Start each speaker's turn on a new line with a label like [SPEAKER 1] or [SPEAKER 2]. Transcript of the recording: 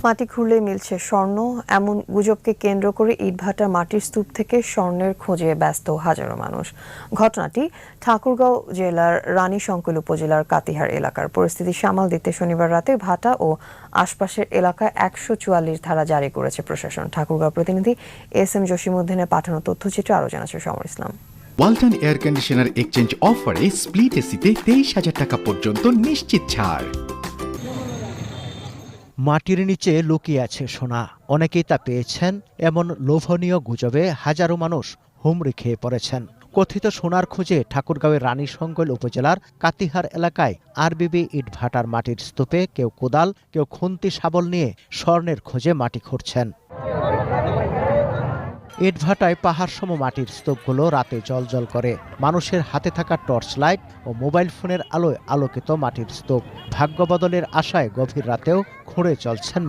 [SPEAKER 1] মাটি খুঁড়লেই মিলছে স্বর্ণ, এমন গুজবকে কেন্দ্র করে ইটভাটার মাটির স্তূপ থেকে স্বর্ণের খোঁজে ব্যস্ত হাজারো মানুষ। ঘটনাটি ঠাকুরগাঁও জেলার রানীশংকৈল উপজেলার কাতিহার এলাকার। পরিস্থিতি সামাল দিতে শনিবার রাতে ভাটা ও আশপাশের এলাকায় ১৪৪ ধারা জারি করেছে প্রশাসন। ঠাকুরগাঁও প্রতিনিধি এস.এম. জসিমউদ্দিনের পাঠানো তথ্যচিত্রে আরও জানাচ্ছে সমর ইসলাম।
[SPEAKER 2] ওয়ালটন এয়ার কন্ডিশনার এক্সচেঞ্জ অফারে স্প্লিট এসিতে ২৩,০০০ টাকা পর্যন্ত নিশ্চিত ছাড়।
[SPEAKER 3] মাটির নিচে লুকিয়ে আছে সোনা, অনেকেই তা পেয়েছেন। এমন লোভনীয় গুজবে হাজারো মানুষ হুমড়ি খেয়ে পড়েছেন। কথিত সোনার খোঁজে ঠাকুরগাঁওয়ের রানীশংকৈল উপজেলার কাতিহার এলাকায় আরবিবি ইটভাটার মাটির স্তূপে কেউ কোদাল, কেউ খুন্তি শাবল নিয়ে স্বর্ণের খোঁজে মাটি খুঁড়ছেন। ইটভাটায় পাহাড়সম মাটির স্তূপগুলো রাতে জ্বলজ্বল করে। মানুষের হাতে থাকা টর্চ লাইট ও মোবাইল ফোনের আলোয় আলোকিত মাটির স্তূপ। ভাগ্য বদলের আশায় গভীর রাতেও খুঁড়ে চলছেন